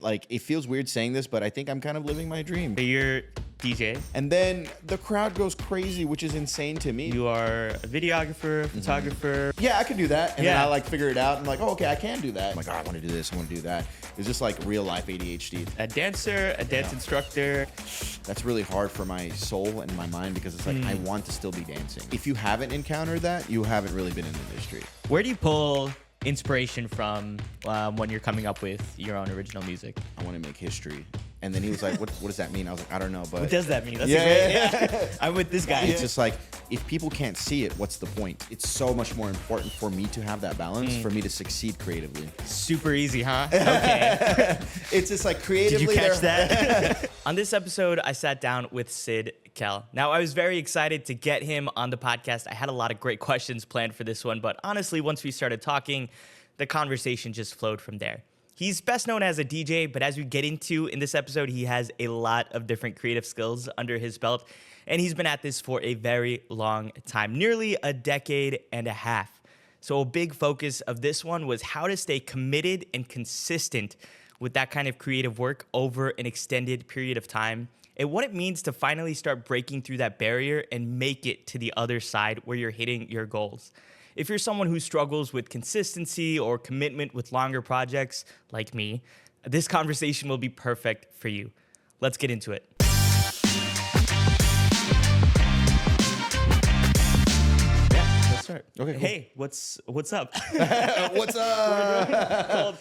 Like, it feels weird saying this, but I think I'm kind of living my dream. So you're DJ. And then the crowd goes crazy, which is insane to me. You are a videographer, photographer. Yeah, I could do that. And then Yeah. I like figure it out. I'm like, oh, okay, I can do that. I'm like, oh, I want to do this. I want to do that. It's just like real life ADHD. A dancer, a dance instructor. That's really hard for my soul and my mind because it's like, I want to still be dancing. If you haven't encountered that, you haven't really been in the industry. Where do you pull inspiration from when you're coming up with your own original music? I want to make history. And then he was like, what does that mean? I was like, I don't know, but... What does that mean? That's Yeah. I'm with this guy. It's just like, if people can't see it, what's the point? It's so much more important for me to have that balance, for me to succeed creatively. Super easy, huh? Okay. It's just like creatively... Did you catch that? On this episode, I sat down with Sidd Kel. Now, I was very excited to get him on the podcast. I had a lot of great questions planned for this one, but honestly, once we started talking, the conversation just flowed from there. He's best known as a DJ, but as we get into in this episode, he has a lot of different creative skills under his belt, and he's been at this for a very long time, nearly a decade and a half. So a big focus of this one was how to stay committed and consistent with that kind of creative work over an extended period of time, and what it means to finally start breaking through that barrier and make it to the other side where you're hitting your goals. If you're someone who struggles with consistency or commitment with longer projects, like me, this conversation will be perfect for you. Let's get into it. Yeah, let's start. Okay, cool. Hey, what's up? What's up?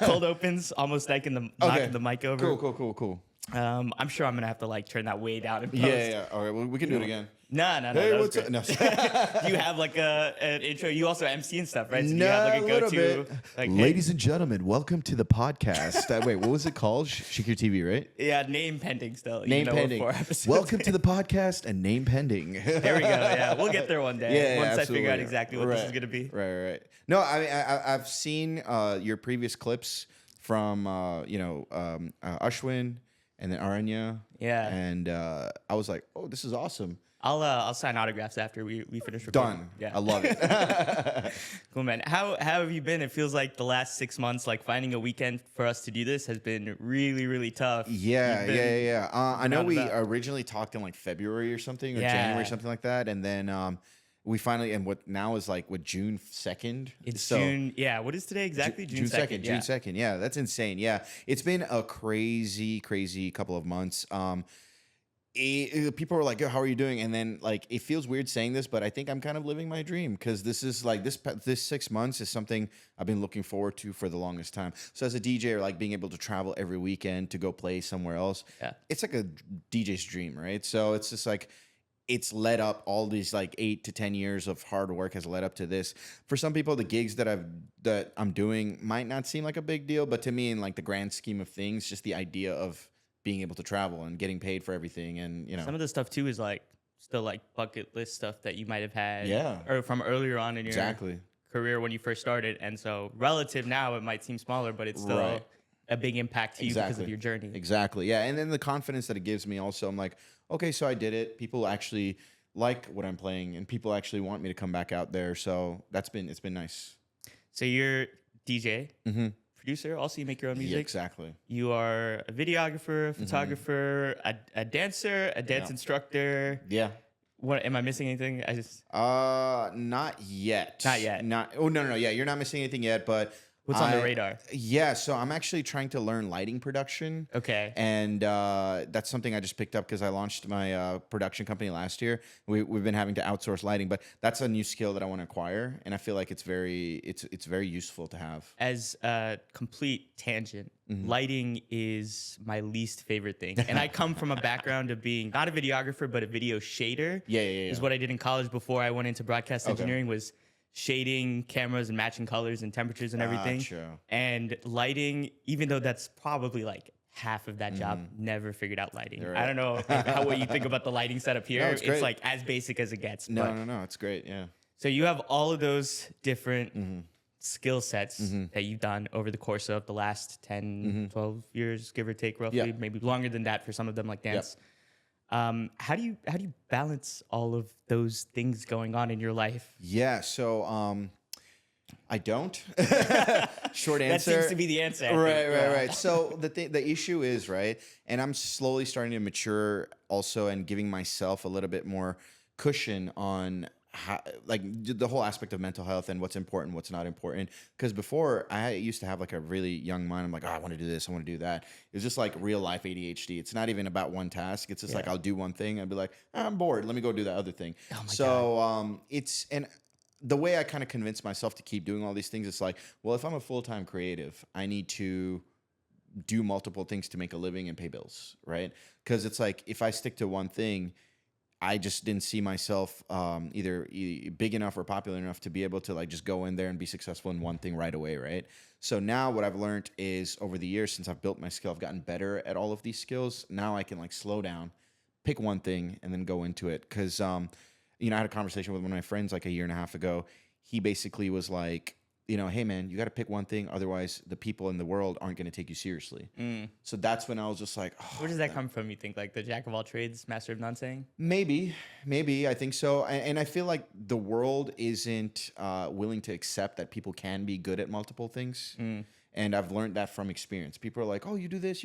Cold opens, almost knocking the mic over. Cool. I'm sure I'm gonna have to like turn that way down and post. Yeah. All right, well, we can do it again. No. Hey, that was what's up? great. No. Do you have like an intro? You also MC and stuff, right? So do you No, have like a a little go-to? bit. Like, hey, Ladies and gentlemen, welcome to the podcast. Wait, what was it called? Shikir TV, right? yeah, name pending still. Name we're pending. 4 episodes Welcome in. to the podcast and name pending. There we go. Yeah, we'll get there one day. Yeah, Once I absolutely. figure out exactly what this is gonna be. Right. No, I've seen your previous clips from Ashwin and then Aranya. Yeah. And I was like, oh, this is awesome. I'll sign autographs after we finish recording. Done. Yeah. I love it. Cool, man. How have you been? It feels like the last 6 months, like finding a weekend for us to do this has been really, really tough. Yeah. I know we about. originally talked in like February or something, or Yeah. January, something like that, and then we finally, and what now is like June 2nd. It's June. Yeah. What is today exactly? June 2nd. June 2nd. Yeah, that's insane. Yeah, it's been a crazy couple of months. People were like, "Yo, how are you doing?" And then like, it feels weird saying this, but I think I'm kind of living my dream because this is like this 6 months is something I've been looking forward to for the longest time. So as a DJ, or like being able to travel every weekend to go play somewhere else, it's like a DJ's dream, right? So it's just like, it's led up all these like 8 to 10 years of hard work has led up to this. For some people, the gigs that I'm doing might not seem like a big deal, but to me, in like the grand scheme of things, just the idea of being able to travel and getting paid for everything, and Some of the stuff too is like still like bucket list stuff that you might have had, Yeah. or from earlier on in your Exactly. career when you first started, and so relative now it might seem smaller, but it's still Right. a big impact to you because of your journey. Exactly. Yeah. And then the confidence that it gives me also, I'm like, okay, so I did it. People actually like what I'm playing and people actually want me to come back out there. So it's been nice. So you're DJ, producer, also you make your own music. Yeah, exactly. You are a videographer, a photographer, a dancer, a dance instructor. Yeah. What am I missing anything? Not yet. Not yet. No. Yeah, you're not missing anything yet, but What's on the radar? Yeah, so I'm actually trying to learn lighting production. Okay. And that's something I just picked up because I launched my production company last year. We've been having to outsource lighting, but that's a new skill that I want to acquire, and I feel like it's very useful to have. As a complete tangent, lighting is my least favorite thing. And I come from a background of being not a videographer, but a video shader. Yeah. Is what I did in college before I went into broadcast engineering, was shading cameras and matching colors and temperatures and everything. Gotcha. And lighting, even though that's probably like half of that job, never figured out lighting. Right. I don't know what you think about the lighting setup here. No, it's great. like as basic as it gets. No, it's great. Yeah. So you have all of those different skill sets that you've done over the course of the last 10, 12 years, give or take, roughly, maybe longer than that for some of them, like dance. How do you balance all of those things going on in your life? Yeah. So I don't. Short answer. That seems to be the answer. I think. Right. Yeah. Right. So the issue is, right, and I'm slowly starting to mature also, and giving myself a little bit more cushion on how, like the whole aspect of mental health and what's important, what's not important. Because before I used to have like a really young mind. I'm like, oh, I want to do this, I want to do that. It was just like real life ADHD. It's not even about one task. It's just like I'll do one thing. I'd be like, I'm bored. Let me go do that other thing. Oh my God. So it's and the way I kind of convince myself to keep doing all these things, it's like, well, if I'm a full-time creative, I need to do multiple things to make a living and pay bills, right? Because it's like if I stick to one thing, I just didn't see myself either big enough or popular enough to be able to like just go in there and be successful in one thing right away, right? So now what I've learned is over the years since I've built my skill, I've gotten better at all of these skills. Now I can like slow down, pick one thing, and then go into it. Because I had a conversation with one of my friends like a year and a half ago. He basically was like, hey man, you got to pick one thing, otherwise the people in the world aren't going to take you seriously. So that's when I was just like, Where does that come from? You think like the jack of all trades, master of none saying? maybe I think so. And I feel like the world isn't willing to accept that people can be good at multiple things. And I've learned that from experience. People are like, oh, you do this,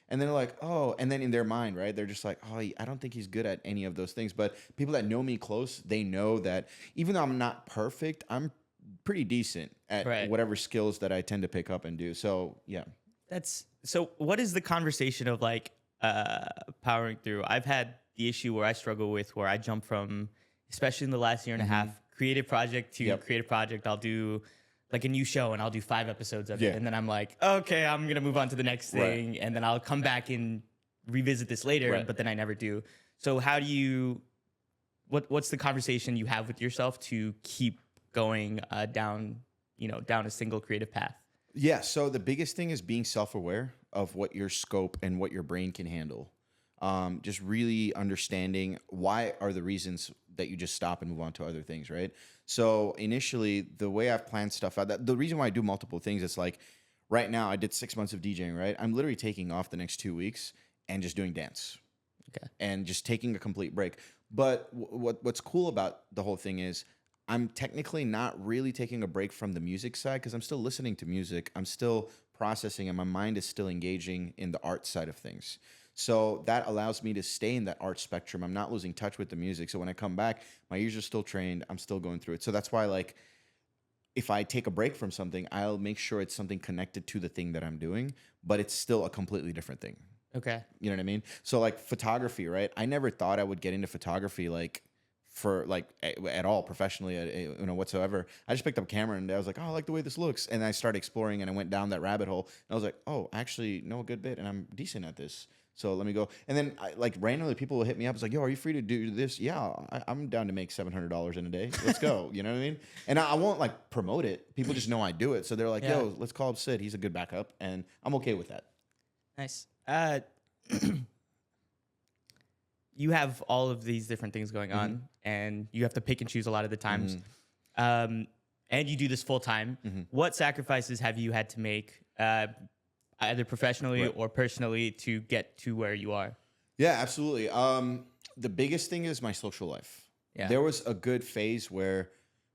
and they're like, oh, and then in their mind, right, they're just like, oh, I don't think he's good at any of those things. But people that know me close, they know that even though I'm not perfect, I'm pretty decent at whatever skills that I tend to pick up and do. So yeah. So what is the conversation of like powering through? I've had the issue where I struggle with where I jump from, especially in the last year and a half, creative project to creative project. I'll do like a new show and I'll do 5 episodes of it. And then I'm like, okay, I'm going to move on to the next thing. And then I'll come back and revisit this later, but then I never do. So how do you, what's the conversation you have with yourself to keep going down a single creative path? Yeah. So the biggest thing is being self-aware of what your scope and what your brain can handle. Just really understanding why are the reasons that you just stop and move on to other things, right? So initially, the way I've planned stuff out, the reason why I do multiple things, it's like right now I did 6 months of DJing, right? I'm literally taking off the next 2 weeks and just doing dance. Okay. And just taking a complete break. But what's cool about the whole thing is I'm technically not really taking a break from the music side because I'm still listening to music. I'm still processing and my mind is still engaging in the art side of things. So that allows me to stay in that art spectrum. I'm not losing touch with the music. So when I come back, my ears are still trained. I'm still going through it. So that's why, like, if I take a break from something, I'll make sure it's something connected to the thing that I'm doing, but it's still a completely different thing. Okay. You know what I mean? So like photography, right? I never thought I would get into photography for at all professionally, whatsoever. I just picked up a camera and I was like, oh, I like the way this looks. And I started exploring and I went down that rabbit hole and I was like, oh, I actually know a good bit and I'm decent at this. So let me go. And then randomly people will hit me up. It's like, yo, are you free to do this? Yeah, I'm down to make $700 in a day. Let's go. You know what I mean? And I won't like promote it. People just know I do it. So they're like, yo, let's call up Sidd. He's a good backup. And I'm okay with that. Nice. You have all of these different things going on and you have to pick and choose a lot of the times. And you do this full time. What sacrifices have you had to make either professionally or personally to get to where you are? Yeah, absolutely. The biggest thing is my social life. Yeah. There was a good phase where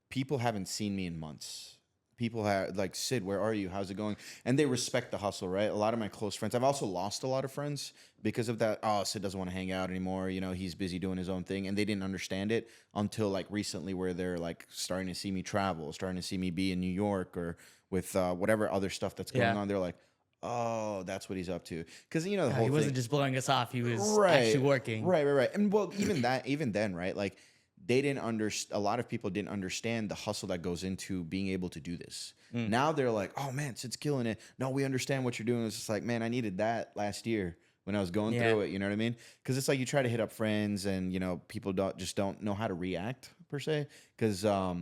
people haven't seen me in months. People have like, Sidd, where are you? How's it going? And they respect the hustle, right? A lot of my close friends. I've also lost a lot of friends because of that. Oh, Sidd doesn't want to hang out anymore. He's busy doing his own thing. And they didn't understand it until like recently where they're like starting to see me travel, starting to see me be in New York or with whatever other stuff that's going on. They're like, oh, that's what he's up to. Because, the whole thing. He wasn't just blowing us off. He was actually working. Right. And well, even then, right? Like, they didn't understand. A lot of people didn't understand the hustle that goes into being able to do this. Now they're like, "Oh man, Sidd's killing it." No, we understand what you're doing. It's just like, man, I needed that last year when I was going through it. You know what I mean? Because it's like you try to hit up friends, and people don't know how to react per se. Because I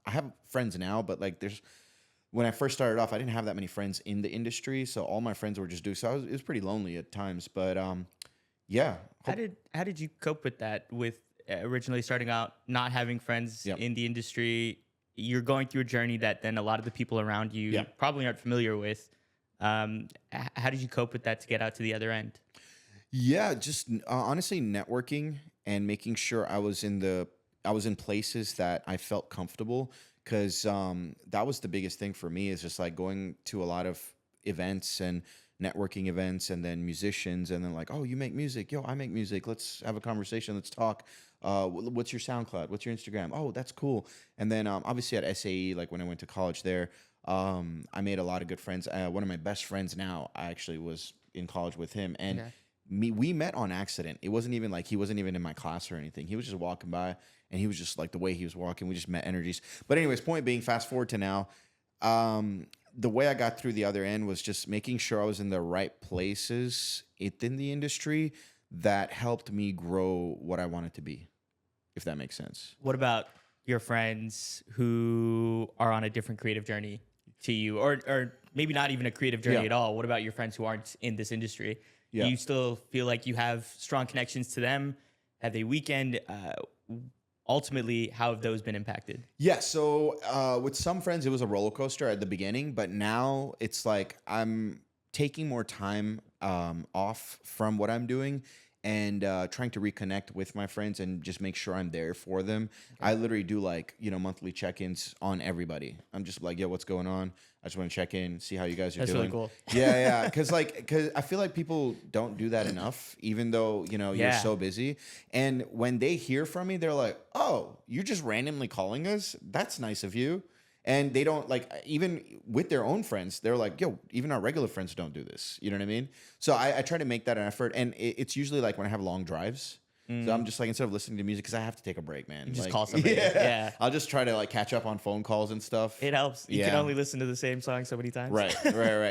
have friends now, but like when I first started off, I didn't have that many friends in the industry, so all my friends were just doing. So it was pretty lonely at times, but yeah. How did you cope with that? With originally starting out, not having friends in the industry, you're going through a journey that then a lot of the people around you probably aren't familiar with. How did you cope with that to get out to the other end? Yeah, just honestly networking and making sure I was in places that I felt comfortable. because that was the biggest thing for me, is just like going to a lot of events and networking events, and then musicians, and then like, oh, you make music, yo, I make music, let's have a conversation, let's talk. What's your SoundCloud, what's your Instagram? Oh, that's cool. And then obviously at SAE, like when I went to college there, I made a lot of good friends. One of my best friends now, I actually was in college with him, and Okay. we met on accident. It wasn't even like, he wasn't even in my class or anything. He was just walking by, and he was just like, the way he was walking, we just met energies. But anyways, point being, fast forward to now, the way I got through the other end was just making sure I was in the right places within the industry that helped me grow what I wanted to be, if that makes sense. What about your friends who are on a different creative journey to you, or maybe not even a creative journey Yeah. at all? What about your friends who aren't in this industry? Yeah. Do you still feel like you have strong connections to them? Have they weakened? Ultimately, how have those been impacted? Yeah, so with some friends, it was a roller coaster at the beginning, but now it's like I'm taking more time off from what I'm doing, and trying to reconnect with my friends and just make sure I'm there for them. I literally do like, monthly check-ins on everybody. I'm just like, yo, what's going on? I just want to check in, see how you guys are That's doing. really cool. Yeah, because I feel like people don't do that enough, even though you're Yeah. so busy. And when they hear from me, they're like, "Oh, you're just randomly calling us? That's nice of you." And they don't like, even with their own friends, they're like, "Yo, even our regular friends don't do this." You know what I mean? So I try to make that an effort, and it's usually like when I have long drives. So I'm just like, instead of listening to music, because I have to take a break, man. just Like, call somebody. Yeah. I'll just try to like catch up on phone calls and stuff. It helps. You can Yeah. only listen to the same song so many times. Right.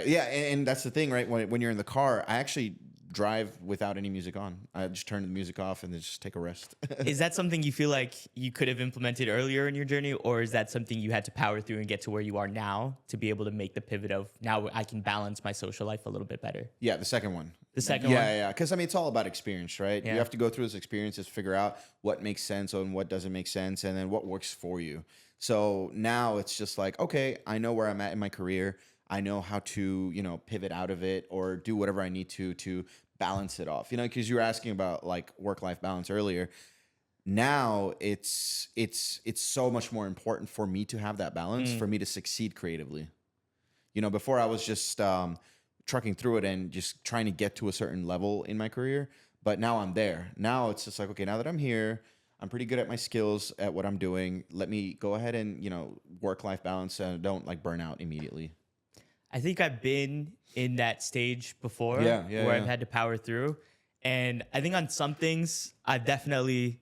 Yeah, and that's the thing, right? When you're in the car, I actually drive without any music on. I just turn the music off and then just take a rest. Is that something you feel like you could have implemented earlier in your journey, or is that something you had to power through and get to where you are now to be able to make the pivot of, now I can balance my social life a little bit better? Yeah, the second one. The second one? Yeah. Because I mean, it's all about experience, right? Yeah. You have to go through those experiences, figure out what makes sense and what doesn't make sense, and then what works for you. So now it's just like, okay, I know where I'm at in my career. I know how to, pivot out of it or do whatever I need to balance it off. Because you were asking about like work-life balance earlier. Now it's so much more important for me to have that balance, for me to succeed creatively. Before I was just trucking through it and just trying to get to a certain level in my career. But now I'm there. Now it's just like, okay, now that I'm here, I'm pretty good at my skills at what I'm doing. Let me go ahead and, work-life balance, and don't like burn out immediately. I think I've been in that stage before Yeah, where I've yeah. had to power through. And I think on some things, I've definitely,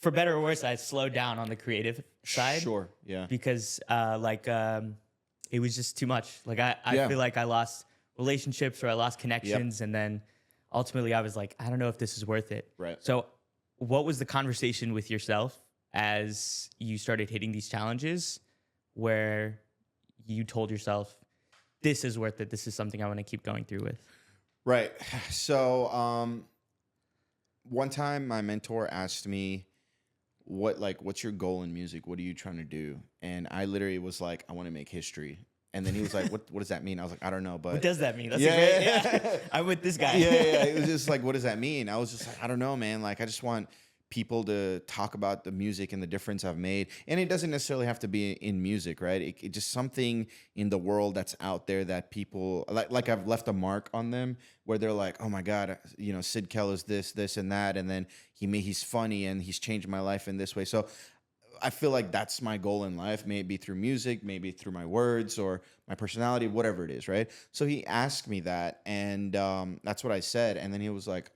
for better or worse, I slowed down on the creative side. Sure. Yeah. Because it was just too much. Like I Yeah. feel like I lost relationships or I lost connections. And then ultimately I was like, I don't know if this is worth it. Right. So what was the conversation with yourself as you started hitting these challenges where you told yourself, this is worth it, this is something I want to keep going through with? Right. So one time my mentor asked me, what's your goal in music? What are you trying to do? And I literally was like, I want to make history. And then he was like, what does that mean? I was like, I don't know, but What does that mean? That's Yeah, a great, yeah. I'm with this guy. yeah. It was just like, what does that mean? I was just like, I don't know, man. Like, I just want people to talk about the music and the difference I've made. And it doesn't necessarily have to be in music, right? It just something in the world that's out there that people like I've left a mark on them, where they're like, oh my God, Sidd Kel is this, and that. And then he's funny and he's changed my life in this way. So I feel like that's my goal in life, maybe through music, maybe through my words or my personality, whatever it is, right? So he asked me that, and that's what I said. And then he was like,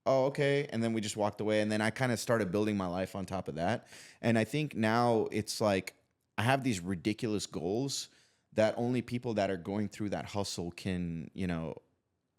oh, okay. And then we just walked away. And then I kind of started building my life on top of that. And I think now it's like I have these ridiculous goals that only people that are going through that hustle can,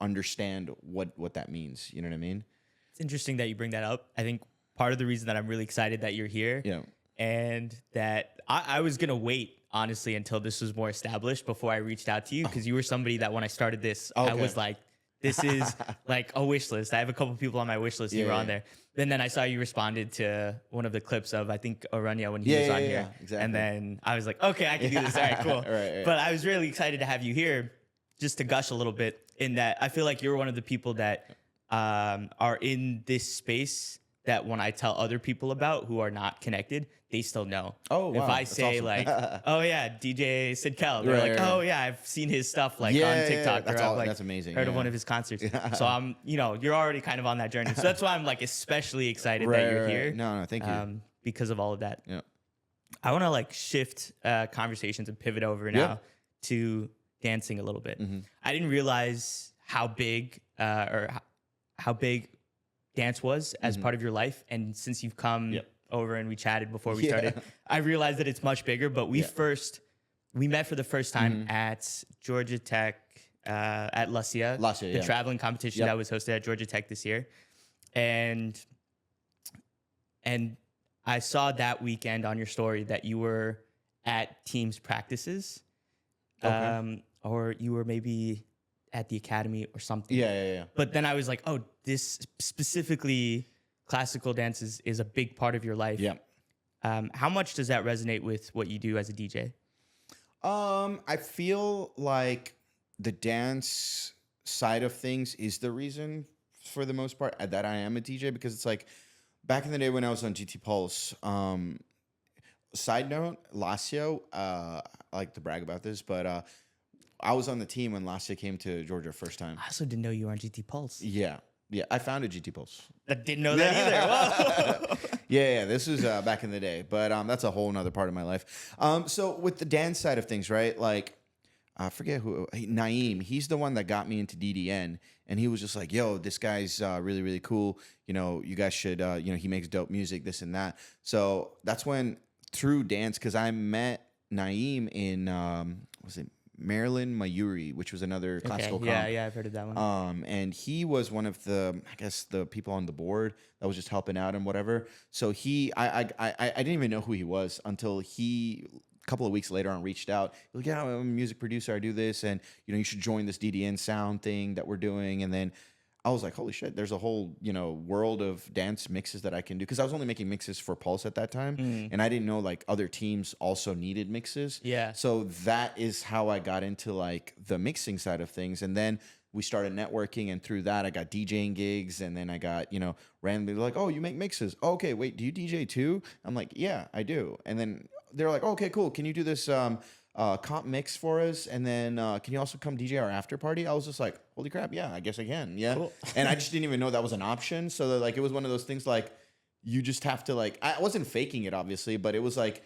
understand what that means. You know what I mean? It's interesting that you bring that up. I think part of the reason that I'm really excited that you're here, Yeah. and that I was going to wait, honestly, until this was more established before I reached out to you, because you were somebody that when I started this, I Okay. was like, this is like a wish list. I have a couple people on my wish list. You were on there. And then I saw you responded to one of the clips of, I think, Orania when he was on here. exactly. And then I was like, okay, I can do this. All right, cool. Right. But I was really excited to have you here just to gush a little bit, in that I feel like you're one of the people that are in this space that when I tell other people about who are not connected, they still know. Oh, If wow. I That's say awesome. like, oh yeah, DJ Sidd Kel, they're Right, like, right, oh right. yeah, I've seen his stuff like Yeah, on yeah, TikTok. that's or I've all- like that's amazing, heard of yeah. one of his concerts. So I'm, you're already kind of on that journey. So that's why I'm like especially excited Right, that you're right, right. here. No, thank you. Because of all of that. Yeah. I want to like shift conversations and pivot over Yeah. now to dancing a little bit. Mm-hmm. I didn't realize how big how big dance was as part of your life, and since you've come Yep. over and we chatted before we Yeah. started, I realized that it's much bigger. But we met for the first time at Georgia Tech at LaCie, LaCie, the yeah. traveling competition Yep. that was hosted at Georgia Tech this year, and I saw that weekend on your story that you were at teams practices, or you were maybe at the academy or something. Yeah. But then I was like, oh, this specifically classical dance is a big part of your life. Yeah. How much does that resonate with what you do as a DJ? I feel like the dance side of things is the reason for the most part that I am a DJ, because it's like back in the day when I was on GT Pulse, side note, LaCie, I like to brag about this, but I was on the team when LaCie came to Georgia first time. I also didn't know you were on GT Pulse. Yeah. I founded GT Pulse. I didn't know that either. Whoa. Yeah, this was back in the day, but that's a whole nother part of my life. So with the dance side of things, right? Like, I forget who, Naeem, he's the one that got me into DDN, and he was just like, yo, this guy's really, really cool. You guys should, he makes dope music, this and that. So that's when, through dance, because I met Naeem in, was it Maryland Mayuri, which was another classical comp. Yeah, I've heard of that one. And he was one of the, I guess, the people on the board that was just helping out and whatever. So I didn't even know who he was until he, a couple of weeks later on, reached out. He was like, yeah, I'm a music producer. I do this, and you should join this DDN sound thing that we're doing. And then I was like, holy shit, there's a whole, world of dance mixes that I can do. Because I was only making mixes for Pulse at that time. And I didn't know like other teams also needed mixes. Yeah. So that is how I got into like the mixing side of things. And then we started networking, and through that I got DJing gigs, and then I got, randomly like, oh, you make mixes. Oh, okay, wait, do you DJ too? I'm like, yeah, I do. And then they're like, okay, cool. Can you do this comp mix for us? And then can you also come DJ our after party? I was just like, holy crap, yeah, I guess I can. Yeah. Cool. And I just didn't even know that was an option. So that, like, it was one of those things like you just have to like, I wasn't faking it obviously, but it was like,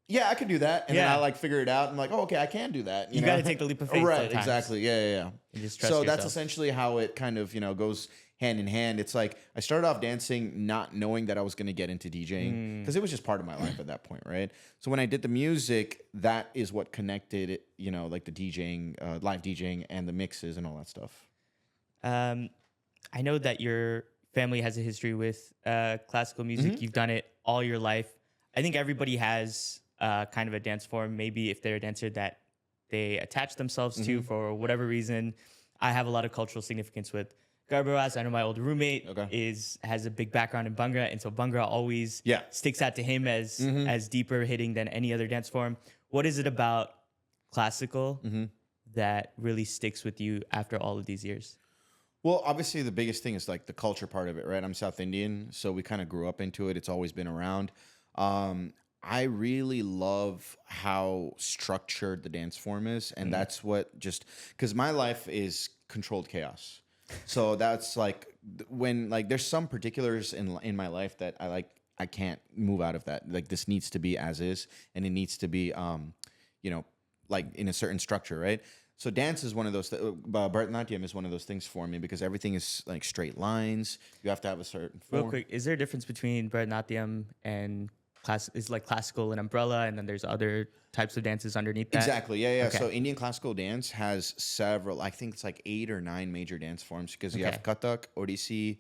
yeah, I could do that. And then I like figure it out. I'm like, oh, okay, I can do that. You got to take the leap of faith. Right, sometimes. exactly. Yeah. You just trust So yourself. that's essentially how it kind of, goes hand in hand. It's like I started off dancing not knowing that I was going to get into DJing, because it was just part of my life at that point, right? So when I did the music, that is what connected it, like the DJing, live DJing, and the mixes and all that stuff. I know that your family has a history with classical music. You've done it all your life. I think everybody has kind of a dance form, maybe if they're a dancer that they attach themselves to for whatever reason. I have a lot of cultural significance with Garbaras. I know my old roommate has a big background in Bhangra, and so Bhangra always sticks out to him as deeper hitting than any other dance form. What is it about classical that really sticks with you after all of these years? Well, obviously the biggest thing is like the culture part of it, right? I'm South Indian, so we kind of grew up into it. It's always been around. I really love how structured the dance form is, and that's what because my life is controlled chaos. So that's like when like there's some particulars in my life that I can't move out of that. Like this needs to be as is, and it needs to be like in a certain structure, right? So dance is one of those. Bharatanatyam is one of those things for me, because everything is like straight lines. You have to have a certain form. Real quick, is there a difference between Bharatanatyam and is like classical and umbrella, and then there's other types of dances underneath that? Exactly. Yeah. Okay. So Indian classical dance has several, I think it's like 8 or 9 major dance forms, because you have Kathak, Odissi,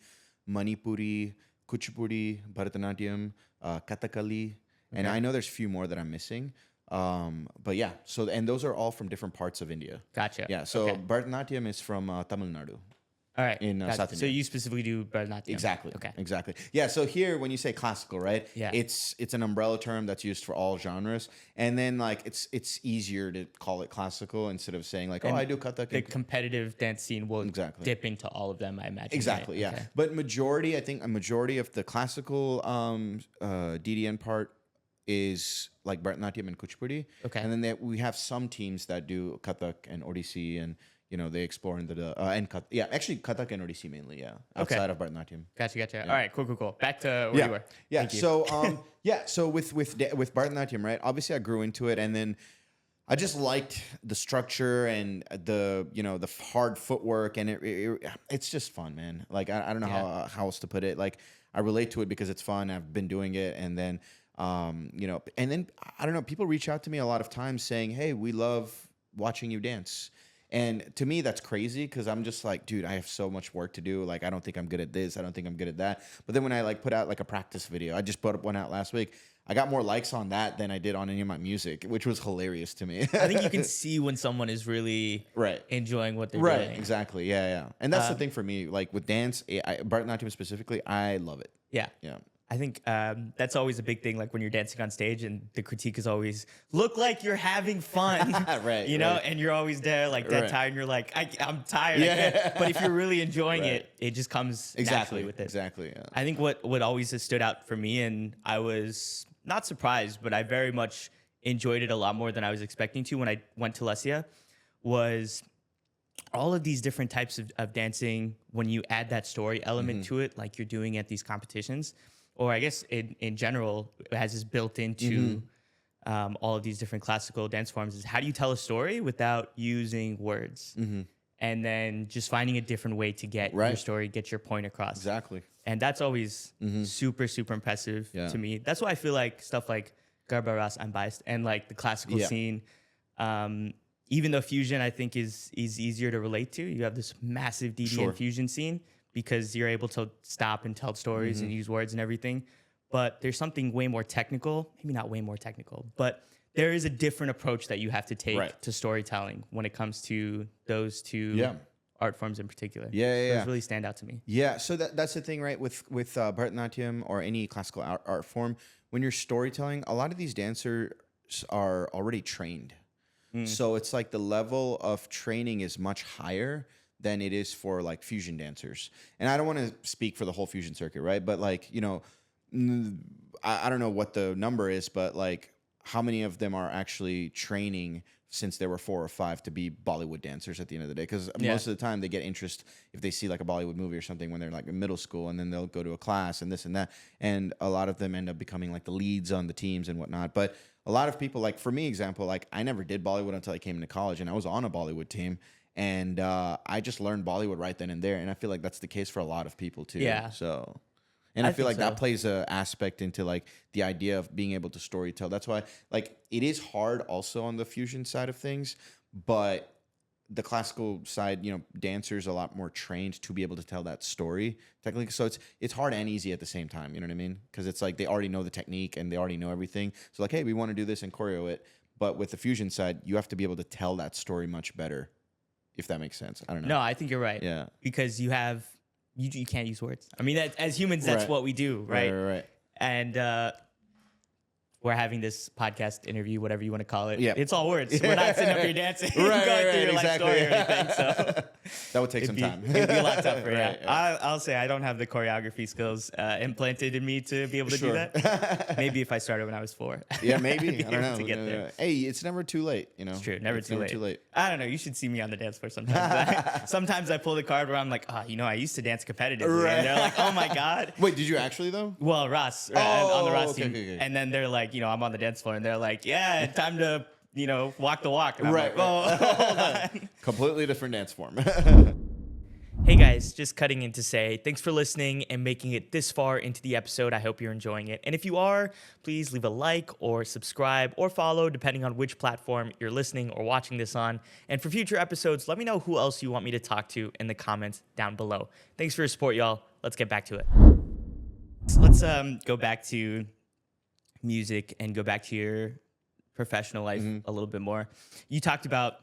Manipuri, Kuchipudi, Bharatanatyam, Kathakali, and I know there's a few more that I'm missing. But yeah, and those are all from different parts of India. Gotcha. Yeah. So Bharatanatyam is from Tamil Nadu. All right. in Gotcha. South So India. you specifically do Bharatanatyam. Exactly. Okay. Exactly. Yeah. So here, when you say classical, right? Yeah. It's an umbrella term that's used for all genres, and then like it's easier to call it classical instead of saying like, oh, And I do Kathak. The competitive dance scene will Exactly. dip into all of them, I imagine. Exactly. Right? Yeah. Okay. But I think a majority of the classical DDN part is like Bharatanatyam and Kuchipudi. Okay. And then we have some teams that do Kathak and Odissi, and they explore into the actually Kathak and Odissi mainly. Yeah. Outside of Bharatanatyam. Gotcha. All right, cool. Back to where you were. Yeah. Thank you. So so with Bharatanatyam, right? Obviously, I grew into it, and then I just liked the structure and the the hard footwork, and it's just fun, man. Like I don't know how else to put it. Like I relate to it because it's fun. I've been doing it, and then and then I don't know. People reach out to me a lot of times saying, "Hey, we love watching you dance." And to me, that's crazy because I'm just like, dude, I have so much work to do. Like, I don't think I'm good at this. I don't think I'm good at that. But then when I like put out like a practice video, I just put one out last week. I got more likes on that than I did on any of my music, which was hilarious to me. I think you can see when someone is really enjoying what they're doing. Right, exactly. Yeah. And that's the thing for me. Like with dance, Bharatanatyam specifically, I love it. Yeah. Yeah. I think that's always a big thing. Like when you're dancing on stage, and the critique is always look like you're having fun, Right? And you're always there like dead tired, and you're like, I'm tired. Yeah. But if you're really enjoying it, it just comes naturally with it. Exactly. Yeah. I think what always has stood out for me, and I was not surprised, but I very much enjoyed it a lot more than I was expecting to when I went to Lesia, was all of these different types of dancing. When you add that story element to it, like you're doing at these competitions, or I guess in general, it has this built into all of these different classical dance forms, is how do you tell a story without using words? And then just finding a different way to get your story, get your point across. Exactly. And that's always super, super impressive to me. That's why I feel like stuff like Garba Ras, I'm biased, and like the classical scene, even though fusion I think is easier to relate to. You have this massive DDN fusion scene, because you're able to stop and tell stories and use words and everything. But there's something way more technical, maybe not way more technical, but there is a different approach that you have to take to storytelling when it comes to those two art forms in particular. Those really stand out to me. Yeah, so that's the thing, right? With Bharatanatyam or any classical art form, when you're storytelling, a lot of these dancers are already trained. So it's like the level of training is much higher than it is for like fusion dancers. And I don't want to speak for the whole fusion circuit, right? But like, I don't know what the number is, but like how many of them are actually training since they were 4 or 5 to be Bollywood dancers at the end of the day? Because most of the time they get interest if they see like a Bollywood movie or something when they're like in middle school, and then they'll go to a class and this and that. And a lot of them end up becoming like the leads on the teams and whatnot. But a lot of people, like for me, example, like I never did Bollywood until I came into college, and I was on a Bollywood team. And I just learned Bollywood right then and there. And I feel like that's the case for a lot of people too. Yeah. So, and I feel like that plays a aspect into like the idea of being able to storytell. That's why like it is hard also on the fusion side of things, but the classical side, dancers are a lot more trained to be able to tell that story technically. So it's hard and easy at the same time. You know what I mean? Because it's like they already know the technique and they already know everything. So like, hey, we want to do this and choreo it. But with the fusion side, you have to be able to tell that story much better. If that makes sense. I don't know. No, I think you're right. Yeah. Because you can't use words. I mean, as humans, that's what we do, right? Right. And we're having this podcast interview, whatever you want to call it. Yeah. It's all words. We're not sitting up here dancing, going through your life story or anything. So that would take some time. It'd be a lot tougher. I'll say I don't have the choreography skills implanted in me to be able to do that. Maybe if I started when I was 4. Yeah, maybe. I don't know. To get there. Hey, it's never too late. It's true. Never It's too late. I don't know. You should see me on the dance floor sometimes. Sometimes I pull the card where I'm like, I used to dance competitively. Right. And they're like, oh my God. Wait, did you actually though? Well, Ross, on the Ross team. Okay. And then they're like, I'm on the dance floor, and they're like, yeah, time to, walk the walk. And I'm Right. like, hold on. Completely different dance form. Hey guys, just cutting in to say thanks for listening and making it this far into the episode. I hope you're enjoying it. And if you are, please leave a like or subscribe or follow, depending on which platform you're listening or watching this on. And for future episodes, let me know who else you want me to talk to in the comments down below. Thanks for your support, y'all. Let's get back to it. Let's go back to music and go back to your professional life a little bit more. You talked about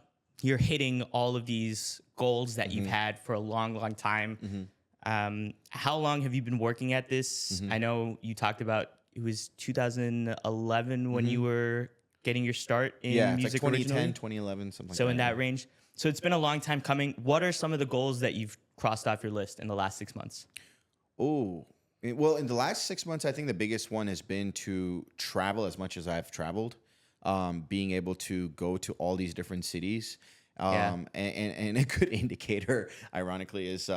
you're hitting all of these goals that you've had for a long, long time. How long have you been working at this? I know you talked about it was 2011 when you were getting your start in Yeah, it's like music 2010, originally. 2011, something like that. So in that range. So it's been a long time coming. What are some of the goals that you've crossed off your list in the last 6 months? Oh, well, in the last 6 months, I think the biggest one has been to travel as much as I've traveled, being able to go to all these different cities. And a good indicator, ironically, is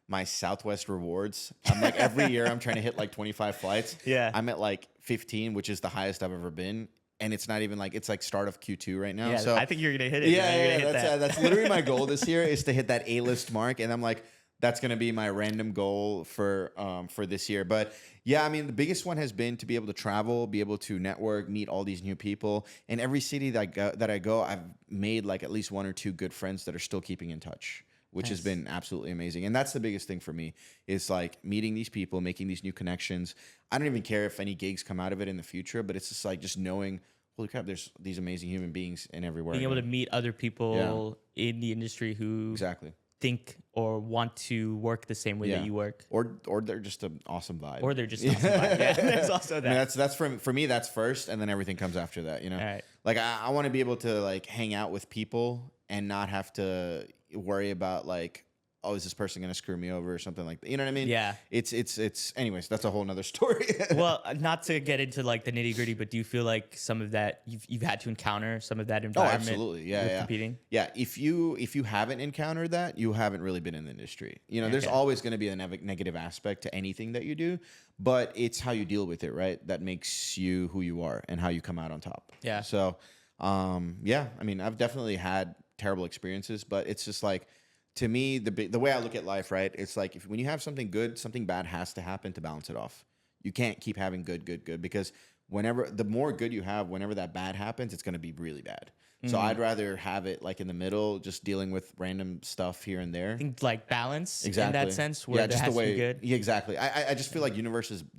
my Southwest rewards. I'm like, every year I'm trying to hit like 25 flights. Yeah. I'm at like 15, which is the highest I've ever been. And it's not even like, it's like start of Q2 right now. Yeah, So I think you're gonna hit it. Yeah, that's literally my goal this year, is to hit that A-list mark. And I'm like, that's gonna be my random goal for this year. But yeah, I mean, the biggest one has been to be able to travel, be able to network, meet all these new people. In every city that I go, I've made like at least 1 or 2 good friends that are still keeping in touch, which has been absolutely amazing. And that's the biggest thing for me, is like meeting these people, making these new connections. I don't even care if any gigs come out of it in the future, but it's just like just knowing, holy crap, there's these amazing human beings in everywhere. Being able to meet other people in the industry who exactly think or want to work the same way that you work. Or they're just an awesome vibe. Or they're just awesome vibe. Yeah, there's also that. I mean, that's for me, that's first, and then everything comes after that, you know? All right. Like I want to be able to like hang out with people and not have to worry about like, oh, is this person going to screw me over or something like that? You know what I mean? Yeah. It's anyways, that's a whole nother story. Well, not to get into like the nitty gritty, but do you feel like some of that you've had to encounter some of that environment? Oh, absolutely. Yeah, with competing? Yeah. If you haven't encountered that, you haven't really been in the industry. You know, there's always going to be a negative aspect to anything that you do, but it's how you deal with it, right? That makes you who you are and how you come out on top. Yeah. So, yeah, I mean, I've definitely had terrible experiences, but it's just like, to me, the way I look at life, right? It's like when you have something good, something bad has to happen to balance it off. You can't keep having good, because the more good you have, whenever that bad happens, it's going to be really bad. So I'd rather have it like in the middle, just dealing with random stuff here and there. I think like balance Exactly. in that sense, where there has to be good. Yeah, exactly. I just feel like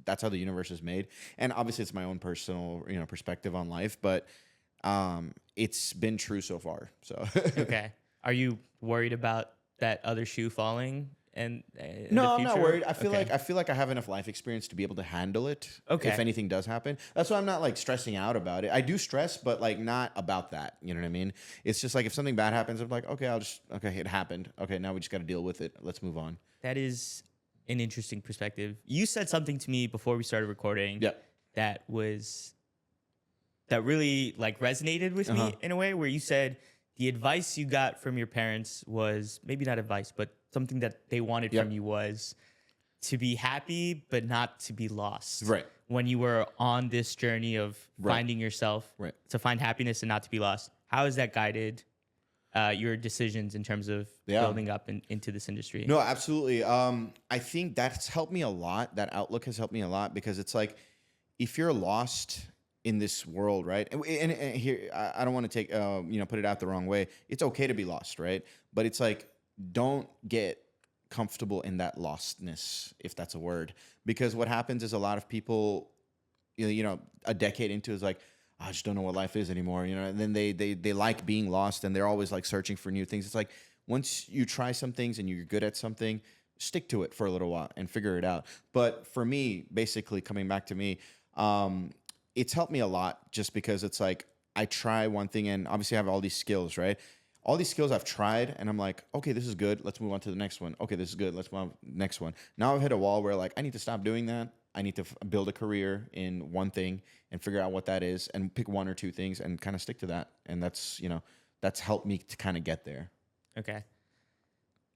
that's how the universe is made. And obviously it's my own personal, perspective on life, but it's been true so far. So Okay. Are you worried about that other shoe falling and No, I'm not worried. I feel like I have enough life experience to be able to handle it. Okay. If anything does happen, that's why I'm not like stressing out about it. I do stress, but like not about that. You know what I mean? It's just like if something bad happens, I'm like, okay, it happened. Okay, now we just got to deal with it. Let's move on. That is an interesting perspective. You said something to me before we started recording. Yeah. That really like resonated with me in a way, where you said the advice you got from your parents was maybe not advice, but something that they wanted from you was to be happy, but not to be lost. Right. When you were on this journey of finding yourself, to find happiness and not to be lost. How has that guided your decisions in terms of building up into this industry? No, absolutely. I think that's helped me a lot. That outlook has helped me a lot, because it's like, if you're lost in this world, right? And here, I don't want to take, put it out the wrong way. It's okay to be lost, right? But it's like, don't get comfortable in that lostness, if that's a word. Because what happens is a lot of people, a decade into is like, I just don't know what life is anymore, and then they like being lost, and they're always like searching for new things. It's like, once you try some things and you're good at something, stick to it for a little while and figure it out. But for me, basically coming back to me, it's helped me a lot, just because it's like, I try one thing and obviously I have all these skills, right? All these skills I've tried and I'm like, okay, this is good. Let's move on to the next one. Okay, this is good. Let's move on to the next one. Now I've hit a wall where like, I need to stop doing that. I need to build a career in one thing and figure out what that is and pick 1 or 2 things and kind of stick to that. And that's helped me to kind of get there. Okay.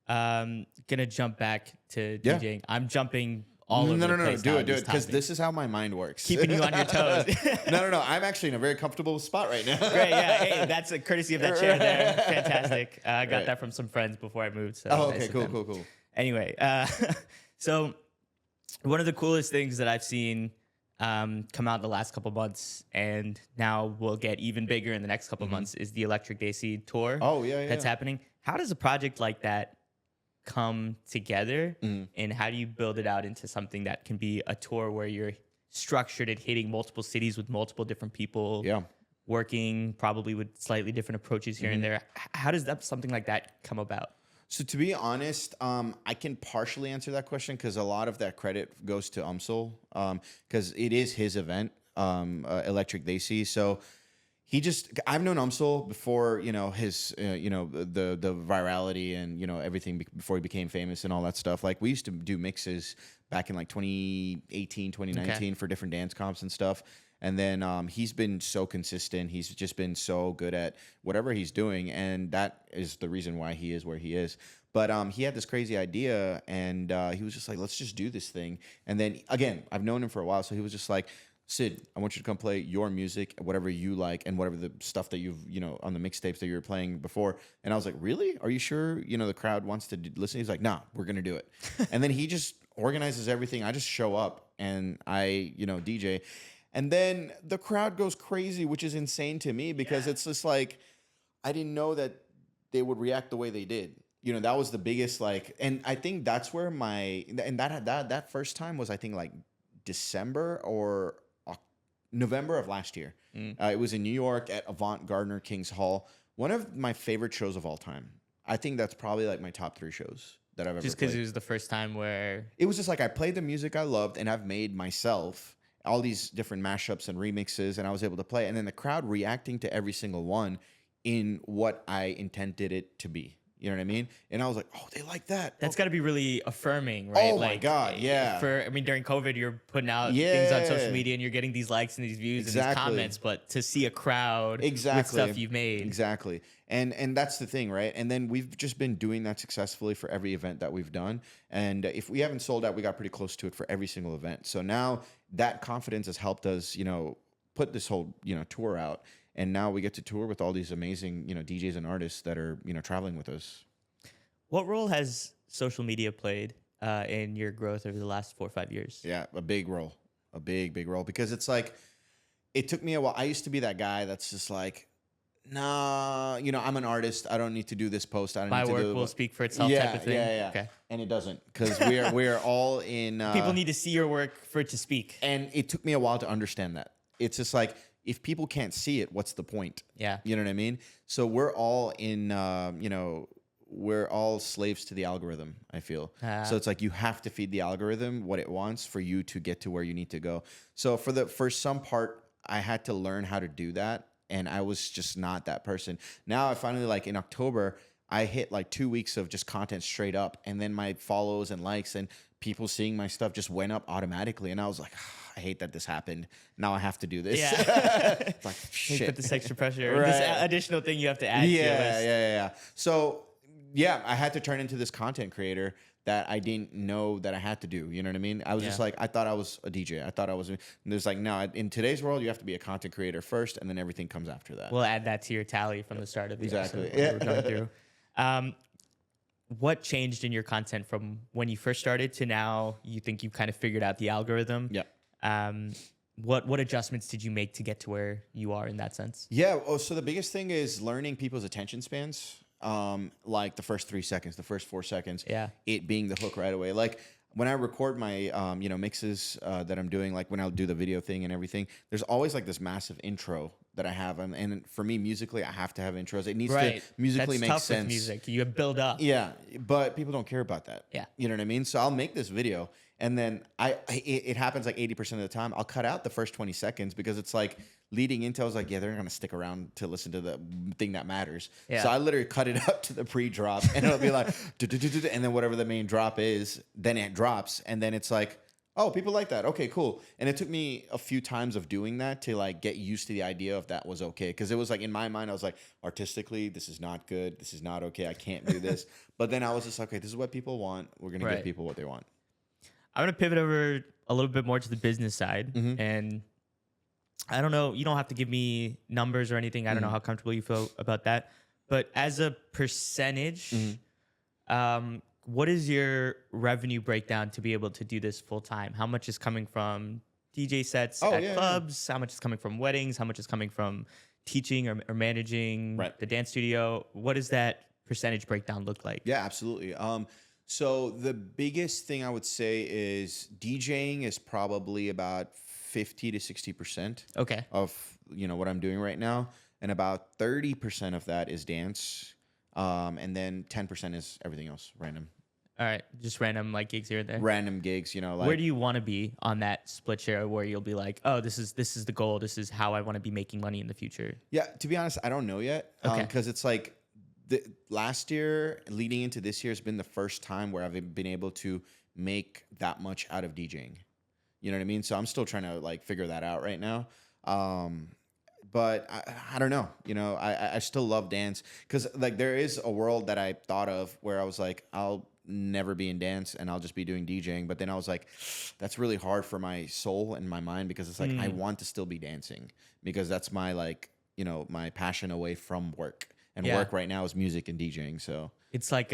Gonna jump back to DJing. I'm jumping all over the place. Do it, because this is how my mind works. Keeping you on your toes. No. I'm actually in a very comfortable spot right now. Great, yeah. Hey, that's a courtesy of that chair there. Fantastic. I got that from some friends before I moved. So okay, cool. Anyway, so one of the coolest things that I've seen come out the last couple months, and now will get even bigger in the next couple months, is the Electric Desi tour. Oh, yeah. That's happening. How does a project like that come together, and how do you build it out into something that can be a tour where you're structured at hitting multiple cities with multiple different people? Yeah. working probably with slightly different approaches here and there. How does that something like that come about? So to be honest, I can partially answer that question because a lot of that credit goes to Umsul, because it is his event, Electric Desi. So I've known Umsul before, his, the virality and, everything before he became famous and all that stuff. Like we used to do mixes back in like 2018, 2019 for different dance comps and stuff. And then he's been so consistent. He's just been so good at whatever he's doing. And that is the reason why he is where he is. But he had this crazy idea and he was just like, let's just do this thing. And then again, I've known him for a while. So he was just like, Sidd, I want you to come play your music, whatever you like, and whatever the stuff that you've, on the mixtapes that you were playing before. And I was like, really? Are you sure, the crowd wants to listen? He's like, nah, we're going to do it. And then he just organizes everything. I just show up and I, DJ. And then the crowd goes crazy, which is insane to me because it's just like, I didn't know that they would react the way they did. That was the biggest and I think that's where that first time was, I think like December or November of last year. It was in New York at Avant Gardner King's Hall. One of my favorite shows of all time. I think that's probably like my top 3 shows that I've ever Just because played. it was the first time where It was just like I played the music I loved and I've made myself all these different mashups and remixes and I was able to play. And then the crowd reacting to every single one in what I intended it to be. You know what I mean? And I was like, oh, they like that. that's got to be really affirming, right? Oh my God, yeah. During COVID, you're putting out Yeah. things on social media and you're getting these likes and these views and these Exactly. comments, but to see a crowd with stuff you've made. Exactly. And that's the thing, right? And then we've just been doing that successfully for every event that we've done. And if we haven't sold out, we got pretty close to it for every single event. So now that confidence has helped us, put this whole, tour out. And now we get to tour with all these amazing, DJs and artists that are, traveling with us. What role has social media played in your growth over the last 4 or 5 years? Yeah, a big role. A big, big role. Because it's like, it took me a while. I used to be that guy that's just like, nah, I'm an artist. I don't need to do this post. I don't My need to work do will speak for itself type of thing? Yeah. Okay. And it doesn't. Because we're all in... People need to see your work for it to speak. And it took me a while to understand that. It's just like, if people can't see it, what's the point? Yeah. You know what I mean? So we're all in, we're all slaves to the algorithm, I feel. So it's like you have to feed the algorithm what it wants for you to get to where you need to go. So for some part, I had to learn how to do that. And I was just not that person. Now I finally, like in October, I hit like 2 weeks of just content straight up. And then my follows and likes and people seeing my stuff just went up automatically. And I was like, I hate that this happened. Now I have to do this. Yeah. It's like, You shit. put this extra pressure, Right. this additional thing you have to add to your list. Yeah. So yeah, I had to turn into this content creator that I didn't know that I had to do. You know what I mean? I was just like, I thought I was a DJ. I thought I was, and there's like, no, in today's world, you have to be a content creator first, and then everything comes after that. We'll add that to your tally from the start of the Exactly. episode. We're going through. What changed in your content from when you first started to now? You think you've kind of figured out the algorithm? Yeah. What adjustments did you make to get to where you are in that sense? Yeah. Oh, so the biggest thing is learning people's attention spans. Like the first 3 seconds, the first 4 seconds. Yeah. It being the hook right away. Like when I record my, mixes that I'm doing, like when I'll do the video thing and everything, there's always like this massive intro that I have. And for me, musically, I have to have intros. It needs to musically That's make tough sense. With music. You build up. Yeah, but people don't care about that. Yeah. You know what I mean? So I'll make this video and then it happens like 80% of the time. I'll cut out the first 20 seconds because it's like leading into, I was like, yeah, they're not going to stick around to listen to the thing that matters. Yeah. So I literally cut it up to the pre-drop and it'll be like, and then whatever the main drop is, then it drops. And then it's like, oh, people like that. Okay, cool. And it took me a few times of doing that to like get used to the idea of that was okay. Cause it was like in my mind, I was like, artistically, this is not good. This is not okay. I can't do this. But then I was just like, okay, this is what people want. We're going to give people what they want. I'm going to pivot over a little bit more to the business side. And I don't know, you don't have to give me numbers or anything. I don't know how comfortable you feel about that. But as a percentage, what is your revenue breakdown to be able to do this full time? How much is coming from DJ sets at clubs? How much is coming from weddings? How much is coming from teaching or managing the dance studio? What does that percentage breakdown look like? Yeah, absolutely. So the biggest thing I would say is DJing is probably about 50 to 60% Okay. of what I'm doing right now, and about 30% of that is dance, and then 10% is everything else, random All right. Just random like gigs here and there. random gigs. Where do you want to be on that split share where you'll be like, oh, this is the goal. This is how I want to be making money in the future. Yeah, to be honest, I don't know yet. Okay. Because it's like the last year leading into this year has been the first time where I've been able to make that much out of DJing. You know what I mean? So I'm still trying to like figure that out right now. But I don't know. I still love dance because like there is a world that I thought of where I was like, I'll never be in dance and I'll just be doing DJing. But then I was like, that's really hard for my soul and my mind because it's like I want to still be dancing because that's my like my passion away from work. And work right now is music and DJing. So it's like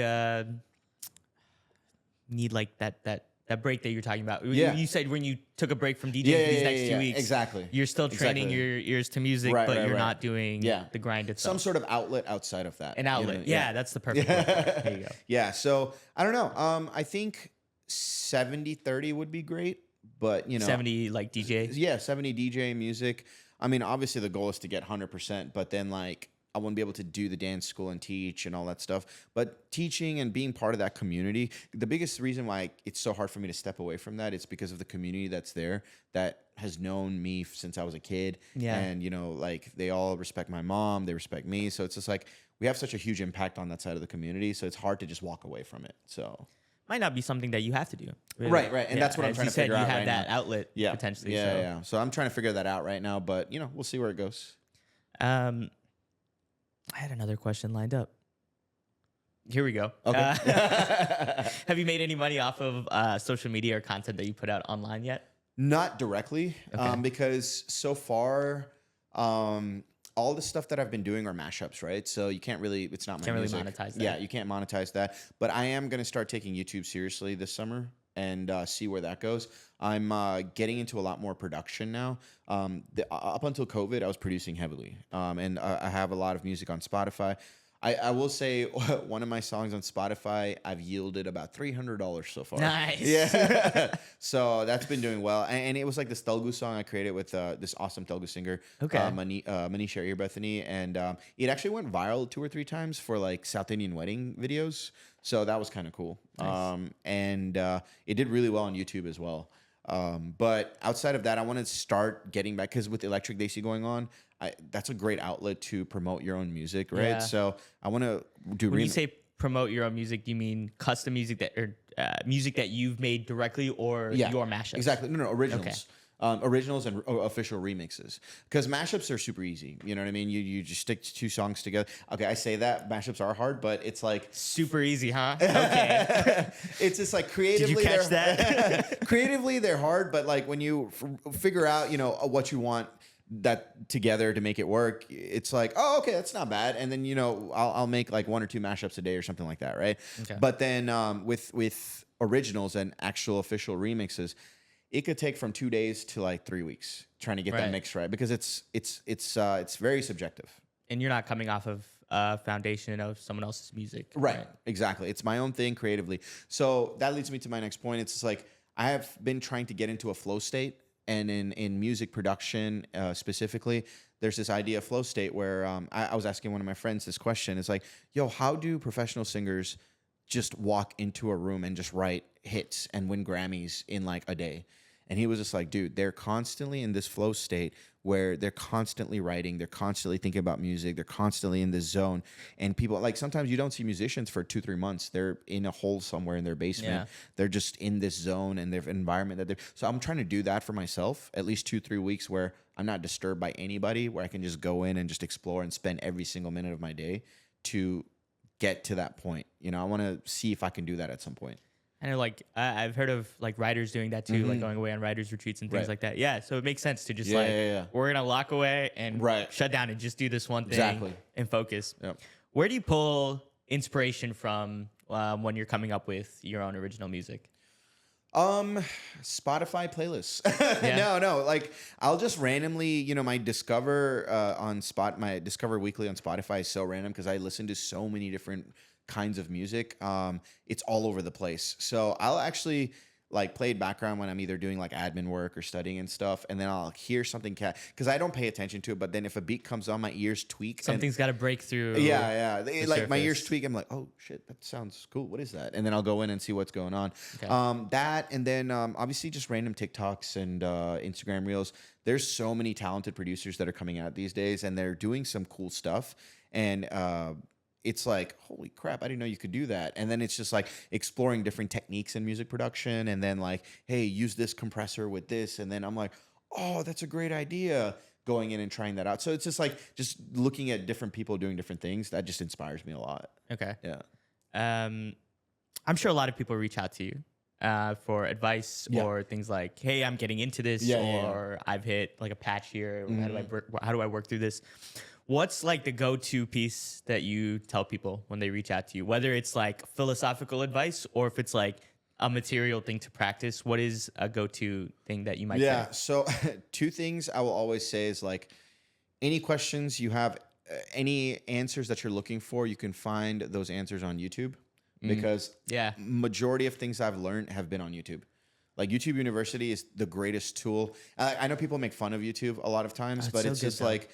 need like that break that you're talking about. Yeah. You said when you took a break from DJing for these next 2 weeks. Exactly. You're still training Exactly. your ears to music, Right, but right, you're right. not doing the grind itself. Some sort of outlet outside of that. An outlet. Yeah, that's the perfect word. There you go. Yeah. So I don't know. I think 70-30 would be great, but 70 like DJ. Yeah, 70 DJ music. I mean, obviously the goal is to get 100%, but then like I wouldn't be able to do the dance school and teach and all that stuff. But teaching and being part of that community, the biggest reason why it's so hard for me to step away from that is because of the community that's there that has known me since I was a kid. Yeah. And, like they all respect my mom, they respect me. So it's just like we have such a huge impact on that side of the community. So it's hard to just walk away from it. So might not be something that you have to do. Really. Right. And that's what I'm trying to figure out. You have right that now. outlet potentially. Yeah. So I'm trying to figure that out right now, but we'll see where it goes. I had another question lined up. Here we go. Okay. Have you made any money off of social media or content that you put out online yet? Not directly, Okay. because so far, all the stuff that I've been doing are mashups, right? So you can't really, it's not my Can't really music. monetize that. Yeah, you can't monetize that. But I am going to start taking YouTube seriously this summer and see where that goes. I'm getting into a lot more production now. Up until COVID, I was producing heavily. And I have a lot of music on Spotify. I will say one of my songs on Spotify, I've yielded about $300 so far. Nice. Yeah. So that's been doing well. And it was like this Telugu song I created with this awesome Telugu singer, Okay. Manisha Irbethany. And it actually went viral 2 or 3 times for like South Indian wedding videos. So that was kind of cool. Nice. And it did really well on YouTube as well. But outside of that, I want to start getting back because with Electric Desi going on, that's a great outlet to promote your own music, right? Yeah. So I want to do. When you say promote your own music, do you mean custom music music that you've made directly or your mashups? Exactly. No, originals. Originals and official remixes, because mashups are super easy. You know what I mean? You just stick 2 songs together. Okay, I say that mashups are hard, but it's like Super easy, huh? Okay. it's just like creatively. Did you catch that? Creatively, they're hard, but like when you figure out, what you want that together to make it work, it's like, oh, okay, that's not bad. And then I'll make like 1 or 2 mashups a day or something like that, right? Okay. But then with originals and actual official remixes, it could take from 2 days to like 3 weeks trying to get that Right. mix right, because it's very subjective. And you're not coming off of a foundation of someone else's music. Right. Exactly. It's my own thing creatively. So that leads me to my next point. It's just like I have been trying to get into a flow state, and in music production specifically, there's this idea of flow state where I was asking one of my friends this question. It's like, yo, how do professional singers just walk into a room and just write hits and win Grammys in like a day? And he was just like, dude, they're constantly in this flow state where they're constantly writing, they're constantly thinking about music, they're constantly in this zone. And people, like, sometimes you don't see musicians for 2-3 months. They're in a hole somewhere in their basement. Yeah. They're just in this zone and their environment that they're. So I'm trying to do that for myself, at least 2-3 weeks where I'm not disturbed by anybody, where I can just go in and just explore and spend every single minute of my day to get to that point. I want to see if I can do that at some point. And like I've heard of like writers doing that too, like going away on writers retreats and things Right. like that. Yeah, so it makes sense to just Yeah. we're gonna lock away and Right. shut down and just do this one thing Exactly. and focus. Yep. Where do you pull inspiration from when you're coming up with your own original music? Spotify playlists. Yeah. No. Like I'll just randomly, my Discover my Discover Weekly on Spotify is so random because I listen to so many different kinds of music. It's all over the place. So I'll actually like played background when I'm either doing like admin work or studying and stuff, and then I'll hear something because I don't pay attention to it. But then if a beat comes on, my ears tweak. Something's got to break through. Yeah. Like my ears surface. tweak. I'm like, oh shit, that sounds cool. What is that? And then I'll go in and see what's going on. Okay. That and then obviously just random TikToks and Instagram reels. There's so many talented producers that are coming out these days, and they're doing some cool stuff. And it's like, holy crap, I didn't know you could do that. And then it's just like exploring different techniques in music production. And then like, hey, use this compressor with this. And then I'm like, oh, that's a great idea. Going in and trying that out. So it's just like, just looking at different people doing different things. That just inspires me a lot. Okay. Yeah. I'm sure a lot of people reach out to you for advice or things like, hey, I'm getting into this, or I've hit like a patch here. How do I work through this? What's like the go-to piece that you tell people when they reach out to you, whether it's like philosophical advice or if it's like a material thing to practice? What is a go-to thing that you might say? So two things I will always say is like, any questions you have, any answers that you're looking for, you can find those answers on YouTube, because majority of things I've learned have been on YouTube. Like YouTube University is the greatest tool. I know people make fun of YouTube a lot of times, but it's just like,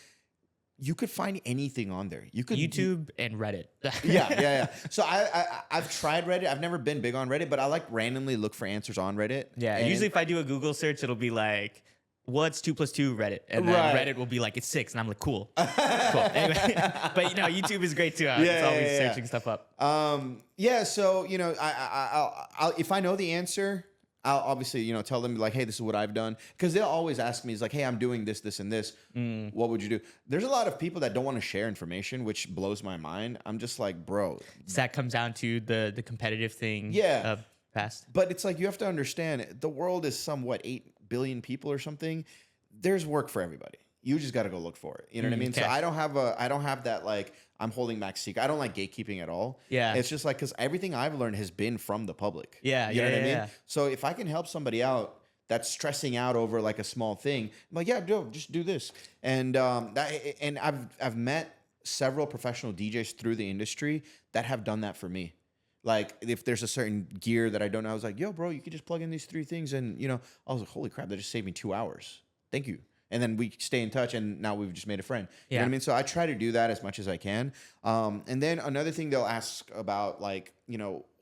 you could find anything on there. You could YouTube and Reddit. yeah. So I've tried Reddit. I've never been big on Reddit, but I like randomly look for answers on Reddit. Yeah. And usually if I do a Google search, it'll be like, what's 2 + 2 Reddit? And then Reddit will be like, it's 6. And I'm like, cool. Anyway, but YouTube is great too. It's always searching stuff up. So, I'll if I know the answer, I'll obviously, tell them like, hey, this is what I've done. Because they'll always ask me, it's like, hey, I'm doing this, this, and this. What would you do? There's a lot of people that don't want to share information, which blows my mind. I'm just like, bro. So that comes down to the competitive thing of past. But it's like, you have to understand, the world is somewhat 8 billion people or something. There's work for everybody. You just got to go look for it. You know what I mean? So I don't have that like, I'm holding back secret. I don't like gatekeeping at all. Yeah. It's just like, because everything I've learned has been from the public. Yeah. You know what I mean? So if I can help somebody out that's stressing out over like a small thing, I'm like, just do this. And I've met several professional DJs through the industry that have done that for me. Like if there's a certain gear that I don't know, I was like, yo, bro, you could just plug in these 3 things. And, I was like, holy crap, that just saved me 2 hours. Thank you. And then we stay in touch, and now we've just made a friend. You know what I mean? So I try to do that as much as I can. And then another thing they'll ask about, like,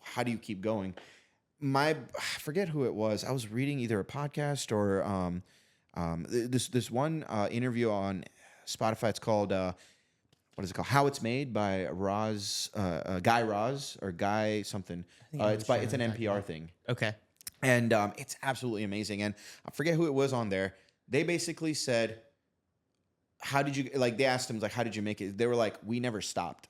how do you keep going? I forget who it was. I was reading either a podcast or this one interview on Spotify. It's called what is it called? How It's Made by Guy Raz or Guy something. It's an NPR thing. Okay. And it's absolutely amazing. And I forget who it was on there. They basically said, how did you, like, they asked him, like, how did you make it? They were like, we never stopped.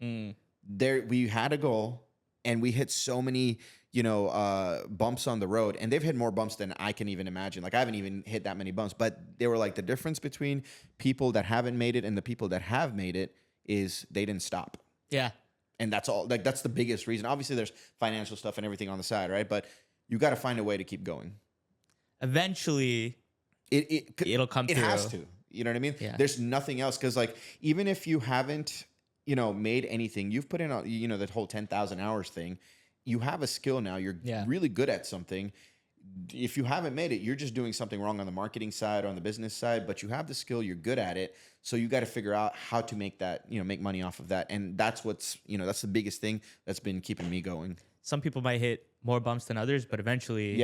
We had a goal, and we hit so many, bumps on the road. And they've hit more bumps than I can even imagine. Like, I haven't even hit that many bumps. But they were like, the difference between people that haven't made it and the people that have made it is they didn't stop. Yeah. And that's all. Like, that's the biggest reason. Obviously, there's financial stuff and everything on the side, right? But you got to find a way to keep going. Eventually, it'll come through. It has to. You know what I mean? Yeah. There's nothing else. Because, like, even if you haven't, made anything, you've put in, that whole 10,000 hours thing. You have a skill now. You're really good at something. If you haven't made it, you're just doing something wrong on the marketing side or on the business side. But you have the skill. You're good at it. So you got to figure out how to make that, make money off of that. And that's what's, that's the biggest thing that's been keeping me going. Some people might hit more bumps than others, but eventually,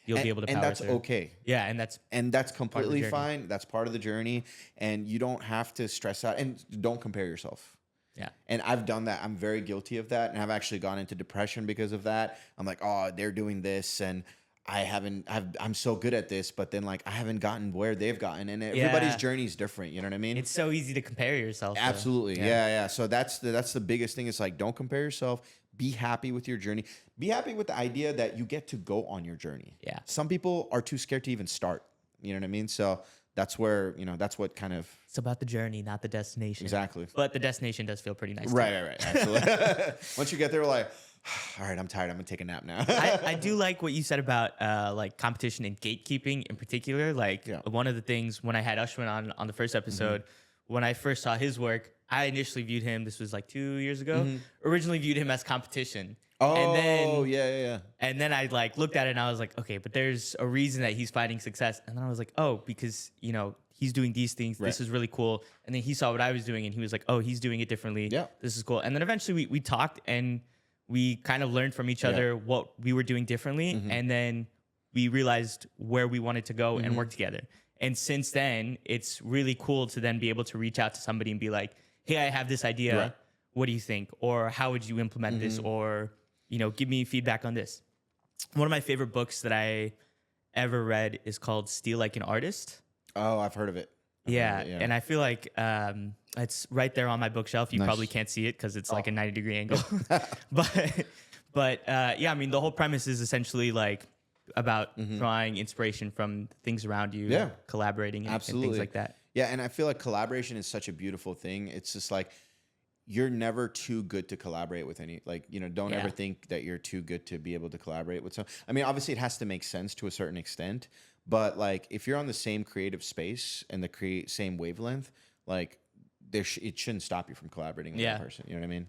you'll be able to power and that's through. okay. Yeah, and that's completely fine. That's part of the journey, and you don't have to stress out, and don't compare yourself. Yeah. And I've done that. I'm very guilty of that, and I've actually gone into depression because of that. I'm like, oh, they're doing this, and I'm so good at this, but then like I haven't gotten where they've gotten, and everybody's journey is different. You know what I mean? It's so easy to compare yourself. Absolutely. Yeah. So that's the biggest thing. It's like, don't compare yourself. Be happy with your journey. Be happy with the idea that you get to go on your journey. Yeah. Some people are too scared to even start. You know what I mean? So that's where, that's what kind of... It's about the journey, not the destination. Exactly. But the destination does feel pretty nice. Right. Absolutely. Once you get there, we're like, all right, I'm tired. I'm going to take a nap now. I do like what you said about like competition and gatekeeping in particular. Like one of the things when I had Ushman on the first episode, when I first saw his work, I initially viewed him, this was like 2 years ago, originally viewed him as competition. Oh, And then, yeah. and then I like looked at it and I was like, okay, but there's a reason that he's finding success. And then I was like, oh, because, you know, he's doing these things. Right. This is really cool. And then he saw what I was doing and he was like, oh, he's doing it differently. Yeah. This is cool. And then eventually we talked and we kind of learned from each other what we were doing differently. And then we realized where we wanted to go and work together. And since then, it's really cool to then be able to reach out to somebody and be like, hey, I have this idea. Right. What do you think? Or how would you implement this? Or, you know, give me feedback on this. One of my favorite books that I ever read is called Steal Like an Artist. Oh, I've heard of it. Yeah. And I feel like it's right there on my bookshelf. You Nice. probably can't see it because it's like a 90-degree angle. but yeah, I mean, the whole premise is essentially like about drawing inspiration from things around you, Yeah. collaborating and things like that. Yeah, and I feel like collaboration is such a beautiful thing. It's just like you're never too good to collaborate with any, like, you know, don't ever think that you're too good to be able to collaborate with some. I mean, obviously it has to make sense to a certain extent, but like if you're on the same creative space and the same wavelength, like it shouldn't stop you from collaborating with that person. You know what I mean?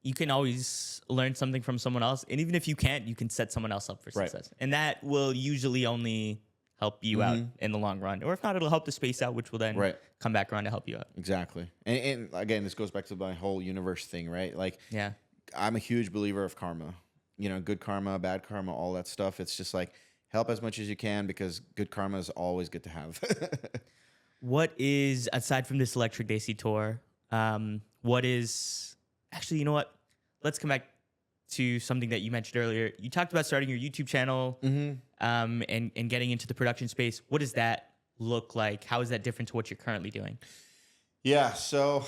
You can always learn something from someone else. And even if you can't, you can set someone else up for success. And that will usually only help you out in the long run. Or if not, it'll help the space out, which will then come back around to help you out. Exactly. And again, this goes back to my whole universe thing, right? Like, Yeah. I'm a huge believer of karma. You know, good karma, bad karma, all that stuff. It's just like help as much as you can because good karma is always good to have. What is, aside from this Electric Desi tour, what is, actually, you know what? Let's come back to something that you mentioned earlier. You talked about starting your YouTube channel and getting into the production space. What does that look like? How is that different to what you're currently doing? Yeah, so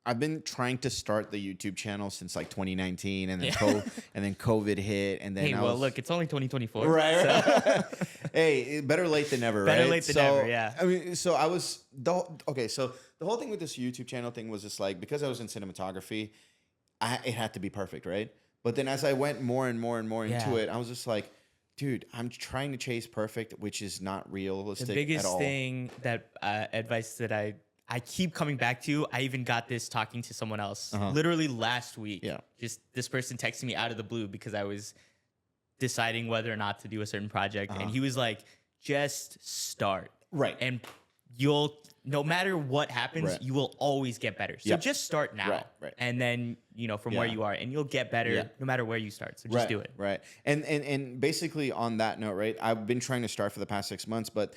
I've been trying to start the YouTube channel since like 2019, and then and then COVID hit, and then Hey, look, it's only 2024. Right. So. Hey, better late than never, right? Better late than never, yeah. I mean, so I was okay. So the whole thing with this YouTube channel thing was just like because I was in cinematography, it had to be perfect, right? But then as I went more and more and more into it, I was just like, dude, I'm trying to chase perfect, which is not realistic The biggest at all. thing that advice that I keep coming back to, I even got this talking to someone else literally last week. Yeah. Just this person texted me out of the blue because I was deciding whether or not to do a certain project. And he was like, just start. Right. And no matter what happens, you will always get better. So just start now. Right. And then, you know, from where you are, and you'll get better no matter where you start. So just do it. Right. And basically on that note, right, I've been trying to start for the past 6 months, but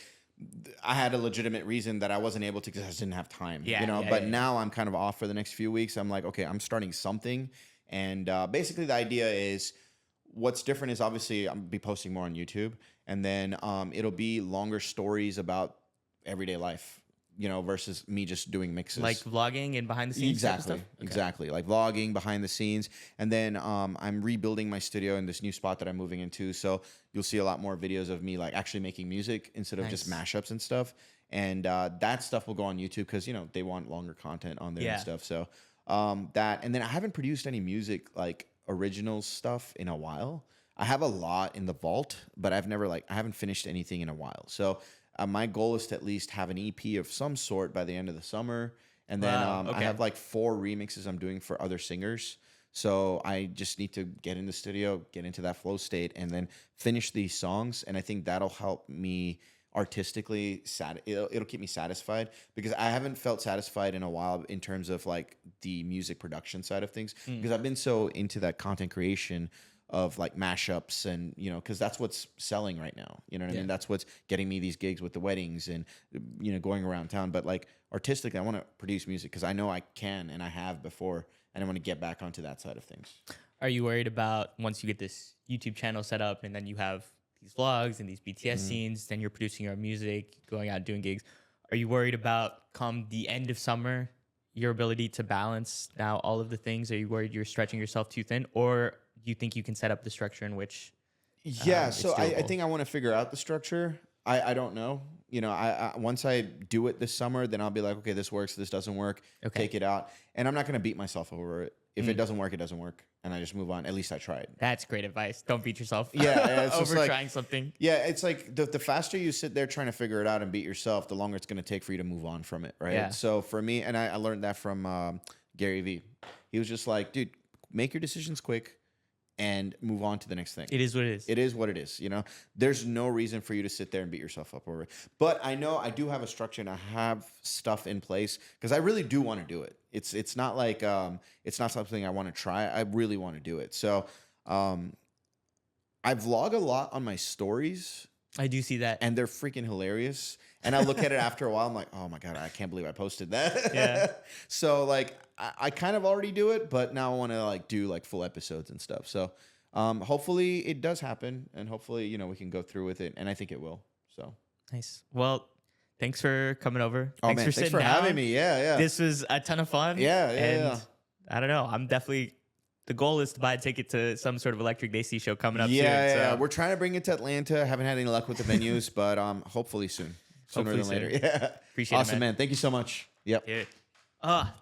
I had a legitimate reason that I wasn't able to because I just didn't have time. But now I'm kind of off for the next few weeks. I'm like, okay, I'm starting something. And basically the idea is what's different is obviously I'll be posting more on YouTube, and then it'll be longer stories about everyday life, you know, versus me just doing mixes. Like vlogging and behind the scenes Exactly. stuff? Okay. Exactly. Like vlogging behind the scenes. And then I'm rebuilding my studio in this new spot that I'm moving into. So you'll see a lot more videos of me like actually making music instead of just mashups and stuff. And that stuff will go on YouTube because, you know, they want longer content on there and stuff. So that, and then I haven't produced any music like original stuff in a while. I have a lot in the vault, but I haven't finished anything in a while. So my goal is to at least have an EP of some sort by the end of the summer. And then I have like 4 remixes I'm doing for other singers. So I just need to get in the studio, get into that flow state, and then finish these songs. And I think that'll help me artistically. It'll keep me satisfied because I haven't felt satisfied in a while in terms of like the music production side of things because I've been so into that content creation of like mashups and, you know, because that's what's selling right now. You know what I mean? That's what's getting me these gigs with the weddings and, you know, going around town. But like artistically, I want to produce music because I know I can and I have before, and I want to get back onto that side of things. Are you worried about once you get this YouTube channel set up and then you have these vlogs and these BTS scenes, then you're producing your own music, going out doing gigs? Are you worried about come the end of summer, your ability to balance now all of the things? Are you worried you're stretching yourself too thin, or do you think you can set up the structure in which? So I think I want to figure out the structure. I don't know. You know, I once I do it this summer, then I'll be like, okay, this works, this doesn't work, take it out. And I'm not going to beat myself over it. If it doesn't work, it doesn't work, and I just move on. At least I tried. That's great advice. Don't beat yourself. Yeah, it's just over like, trying something. Yeah, it's like the faster you sit there trying to figure it out and beat yourself, the longer it's going to take for you to move on from it, right? Yeah. So for me, and I learned that from Gary Vee. He was just like, dude, make your decisions quick and move on to the next thing. It is what it is. It is what it is. You know, there's no reason for you to sit there and beat yourself up over it. But I know I do have a structure and I have stuff in place because I really do want to do it. It's not like it's not something I want to try. I really want to do it. So I vlog a lot on my stories. I do see that. And they're freaking hilarious. And I look at it after a while, I'm like, oh my God, I can't believe I posted that. Yeah. So like I kind of already do it, but now I want to like do like full episodes and stuff. So hopefully it does happen, and hopefully, you know, we can go through with it, and I think it will. So Nice. Well, thanks for coming over. oh Thanks man, for thanks sitting for down. having me. Yeah. This was a ton of fun. Yeah. And I don't know. I'm definitely, the goal is to buy a ticket to some sort of electric Desi show coming up soon. Yeah. So We're trying to bring it to Atlanta. Haven't had any luck with the venues, but hopefully soon. Sooner Hopefully than later. Yeah. Appreciate it, Awesome, man. Thank you so much. Yep. Dude.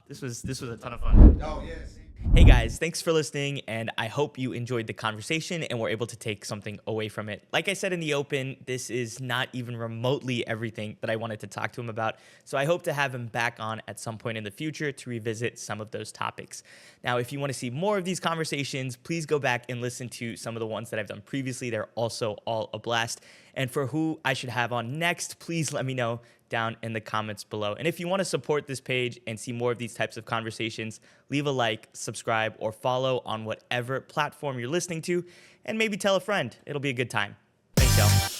This was a ton of fun. Oh, yes. Hey guys, thanks for listening, and I hope you enjoyed the conversation and were able to take something away from it. Like I said in the open, this is not even remotely everything that I wanted to talk to him about, so I hope to have him back on at some point in the future to revisit some of those topics. Now, if you want to see more of these conversations, please go back and listen to some of the ones that I've done previously. They're also all a blast. And for who I should have on next, please let me know down in the comments below. And if you want to support this page and see more of these types of conversations, leave a like, subscribe, or follow on whatever platform you're listening to, and maybe tell a friend. It'll be a good time. Thanks, y'all.